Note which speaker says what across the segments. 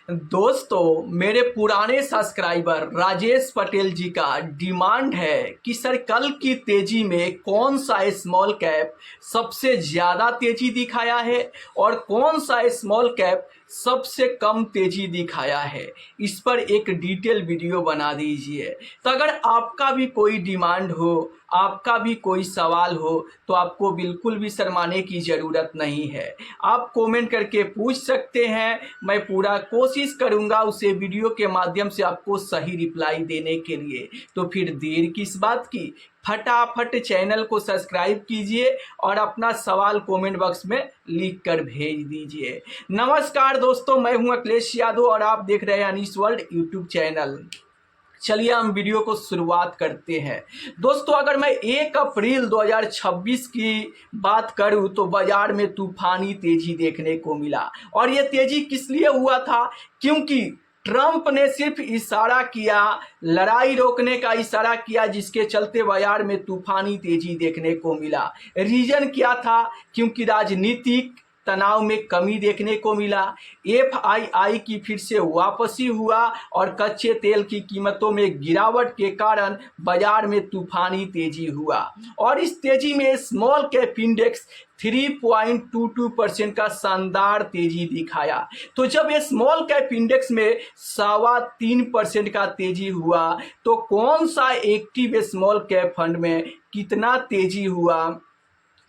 Speaker 1: दोस्तों, मेरे पुराने सब्सक्राइबर राजेश पटेल जी का डिमांड है कि सर कल की तेजी में कौन सा स्मॉल कैप सबसे ज़्यादा तेजी दिखाया है और कौन सा स्मॉल कैप सबसे कम तेजी दिखाया है। इस पर एक डिटेल वीडियो बना दीजिए। तो अगर आपका भी कोई डिमांड हो, आपका भी कोई सवाल हो, तो आपको बिल्कुल भी शर्माने की ज़रूरत नहीं है। आप कमेंट करके पूछ सकते हैं। मैं पूरा कोशिश करूंगा उसे वीडियो के माध्यम से आपको सही रिप्लाई देने के लिए। तो फिर देर किस बात की, फटाफट चैनल को सब्सक्राइब कीजिए और अपना सवाल कमेंट बॉक्स में लिख कर भेज दीजिए। नमस्कार दोस्तों, मैं हूं अखिलेश यादव और आप देख रहे हैं अनीस वर्ल्ड यूट्यूब चैनल। चलिए हम वीडियो को शुरुआत करते हैं। दोस्तों, अगर मैं 1 अप्रैल 2026 की बात करूं तो बाजार में तूफानी तेजी देखने को मिला। और ये तेजी किस लिए हुआ था? क्योंकि ट्रंप ने सिर्फ इशारा किया, लड़ाई रोकने का इशारा किया, जिसके चलते बाजार में तूफानी तेजी देखने को मिला। रीजन क्या था? क्योंकि राजनीतिक तनाव में कमी देखने को मिला, एफआईआई की फिर से वापसी हुआ और कच्चे तेल की कीमतों में गिरावट के कारण बाजार में तूफानी तेजी हुआ। और इस तेजी में स्मॉल कैप इंडेक्स 3.22% का शानदार तेजी दिखाया। तो जब ये स्मॉल कैप इंडेक्स में 3.25% का तेजी हुआ, तो कौन सा एक्टिव स्मॉल कैप फंड में कितना तेजी हुआ,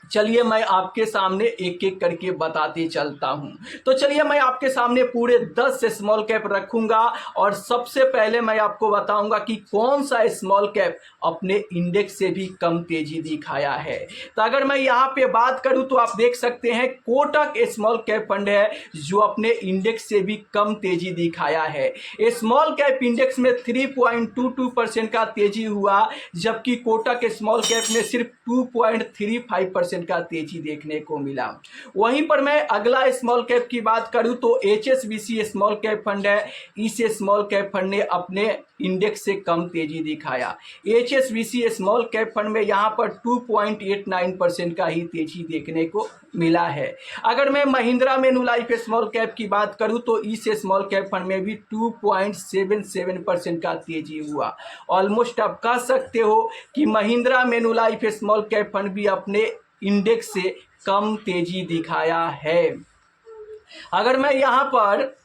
Speaker 1: चलिए मैं आपके सामने एक एक करके बताते चलता हूं। तो चलिए मैं आपके सामने पूरे 10 स्मॉल कैप रखूंगा और सबसे पहले मैं आपको बताऊंगा कि कौन सा स्मॉल कैप अपने इंडेक्स से भी कम तेजी दिखाया है। तो अगर मैं यहां पे बात करूं तो आप देख सकते हैं कोटक स्मॉल कैप फंड है जो अपने इंडेक्स से भी कम तेजी दिखाया है। स्मॉल कैप इंडेक्स में 3.22% का तेजी हुआ, जबकि कोटक स्मॉल कैप में सिर्फ 2.35% का तेजी देखने को मिला। वहीं पर मैं अगला स्मॉल कैप की बात करूं तो एचएसबीसी स्मॉल कैप फंड है। इस स्मॉल कैप फंड ने अपने इंडेक्स से कम तेजी दिखाया। एचएसबीसी स्मॉल कैप फंड में यहां पर 2.89% का ही तेजी देखने को मिला है। अगर मैं महिंद्रा मेनुलाइफ स्मॉल कैप की बात करूं तो इस स्मॉल कैप फंड में भी 2.77% का तेजी हुआ। ऑलमोस्ट आप कह सकते हो कि महिंद्रा मेनुलाइफ स्मॉल कैप फंड भी अपने इंडेक्स से कम तेजी दिखाया है। अगर मैं यहां पर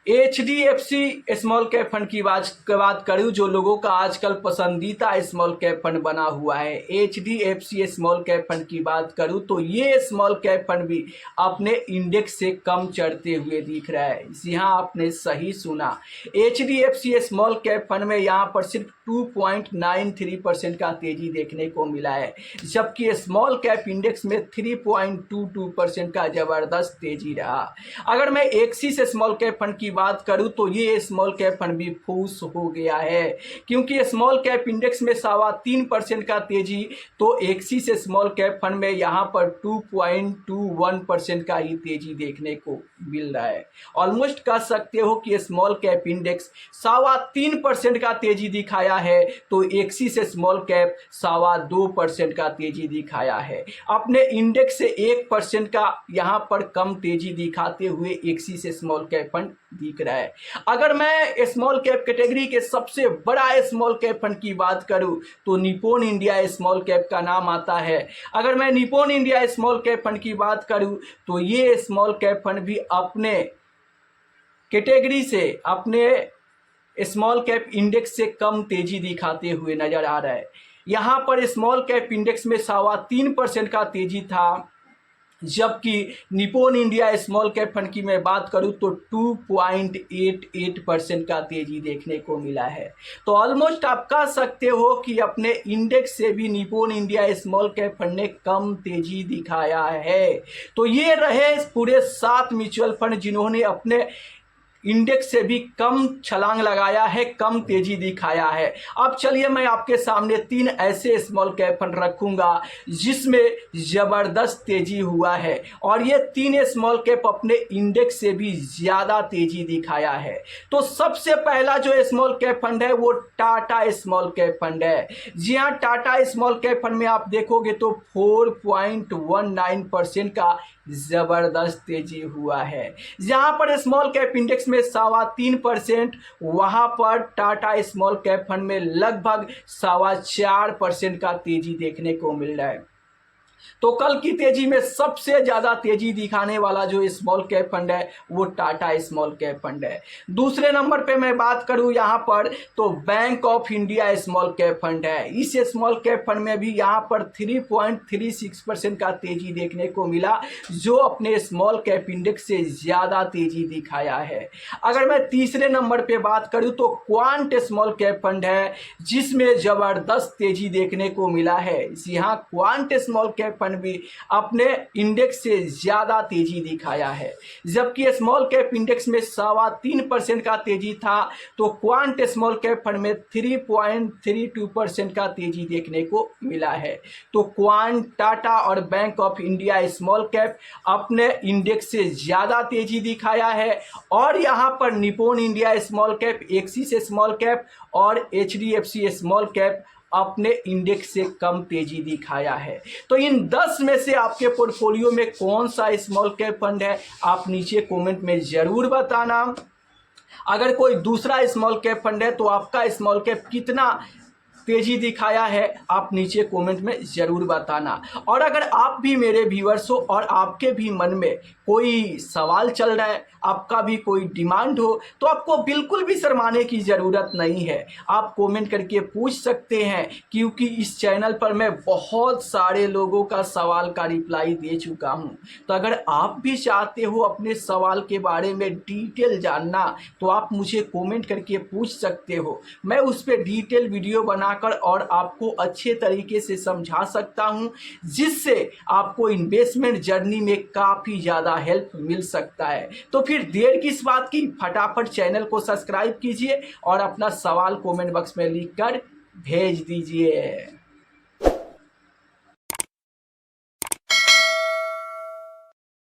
Speaker 1: HDFC स्मॉल कैप फंड की बात करूं, जो लोगों का आजकल पसंदीदा स्मॉल कैप फंड बना हुआ है, HDFC स्मॉल कैप फंड की बात करूं तो ये स्मॉल कैप फंड भी अपने इंडेक्स से कम चढ़ते हुए दिख रहा है। यहाँ आपने सही सुना, HDFC स्मॉल कैप फंड में यहाँ पर सिर्फ 2.93% का तेजी देखने को मिला है, जबकि स्मॉल कैप इंडेक्स में 3.22% का जबरदस्त तेजी रहा। अगर मैं एक्सिस स्मॉल कैप फंड की बात करूं तो ये स्मॉल कैप फंड भी फूस हो गया है, क्योंकि स्मॉल कैप इंडेक्स में 3.25% का तेजी, तो एक्सिस स्मॉल कैप फंड में यहां पर 2.21% का ही तेजी देखने को मिल रहा है। ऑलमोस्ट कह सकते हो कि स्मॉल कैप इंडेक्स 3.25% का तेजी दिखाया है, तो एक्सिस स्मॉल कैप 2.25% का तेजी दिखाया है। अपने इंडेक्स से 1% का यहां पर कम तेजी दिखाते हुए एक्सिस स्मॉल कैप फंड दिख रहा है। अगर मैं स्मॉल कैप कैटेगरी के सबसे बड़ा स्मॉल कैप फंड की बात करूं तो निप्पॉन इंडिया स्मॉल कैप का नाम आता है। अगर मैं Nippon India small cap fund की बात करूं तो ये स्मॉल कैप फंड भी अपने कैटेगरी से, अपने स्मॉल कैप इंडेक्स से कम तेजी दिखाते हुए नजर आ रहा है। यहां पर स्मॉल कैप इंडेक्स में 3.25% का तेजी था, जबकि Nippon India small cap fund की मैं बात करूं तो 2.88% का तेजी देखने को मिला है। तो ऑलमोस्ट आप कह सकते हो कि अपने इंडेक्स से भी Nippon India small cap fund ने कम तेजी दिखाया है। तो ये रहे पूरे 7 म्यूचुअल फंड जिन्होंने अपने इंडेक्स से भी कम छलांग लगाया है, कम तेजी दिखाया है। अब चलिए मैं आपके सामने 3 ऐसे स्मॉल कैप फंड रखूंगा जिसमें जबरदस्त तेजी हुआ है, और ये 3 स्मॉल कैप अपने इंडेक्स से भी ज्यादा तेजी दिखाया है। तो सबसे पहला जो स्मॉल कैप फंड है वो टाटा स्मॉल कैप फंड है। जी हाँ, टाटा स्मॉल कैप फंड में आप देखोगे तो 4.19% का ज़बरदस्त तेजी हुआ है। जहां पर स्मॉल कैप इंडेक्स में 3.25%, वहां पर टाटा स्मॉल कैप फंड में लगभग 4.25% का तेजी देखने को मिल रहा है। तो कल की तेजी में सबसे ज्यादा तेजी दिखाने वाला जो स्मॉल कैप फंड है वो टाटा स्मॉल कैप फंड है। दूसरे नंबर पे मैं बात करूं यहां पर तो bank of India small cap fund है। इस स्मॉल कैप फंड में भी यहां पर 3.36% का तेजी देखने को मिला, जो अपने स्मॉल कैप इंडेक्स से ज्यादा तेजी दिखाया है। अगर मैं तीसरे नंबर पे बात करूं तो क्वांट स्मॉल कैप फंड है, जिसमें जबरदस्त तेजी देखने को मिला है। यहाँ क्वांट स्मॉल कैप फंड भी अपने इंडेक्स से ज्यादा तेजी दिखाया है। जबकि स्मॉल कैप इंडेक्स में 3.25% का तेजी था, तो क्वांट स्मॉल कैप फंड में 3.32% का तेजी देखने को मिला है। तो क्वांट, टाटा और bank of India small cap अपने इंडेक्स से ज्यादा तेजी दिखाया है, और यहां पर Nippon India small cap, axis small cap और एचडीएफसी स्मॉल कैप अपने इंडेक्स से कम तेजी दिखाया है। तो इन 10 में से आपके पोर्टफोलियो में कौन सा स्मॉल कैप फंड है, आप नीचे कमेंट में जरूर बताना। अगर कोई दूसरा स्मॉल कैप फंड है तो आपका स्मॉल कैप कितना तेजी दिखाया है, आप नीचे कमेंट में जरूर बताना। और अगर आप भी मेरे व्यूअर्स हो और आपके भी मन में कोई सवाल चल रहा है, आपका भी कोई डिमांड हो, तो आपको बिल्कुल भी शर्माने की ज़रूरत नहीं है। आप कमेंट करके पूछ सकते हैं, क्योंकि इस चैनल पर मैं बहुत सारे लोगों का सवाल का रिप्लाई दे चुका हूं। तो अगर आप भी चाहते हो अपने सवाल के बारे में डिटेल जानना, तो आप मुझे कमेंट करके पूछ सकते हो। मैं उस पर डिटेल वीडियो बनाकर और आपको अच्छे तरीके से समझा सकता हूं, जिससे आपको इन्वेस्टमेंट जर्नी में काफ़ी ज़्यादा हेल्प मिल सकता है। तो फिर देर किस बात की, फटाफट चैनल को सब्सक्राइब कीजिए और अपना सवाल कमेंट बॉक्स में लिखकर भेज दीजिए।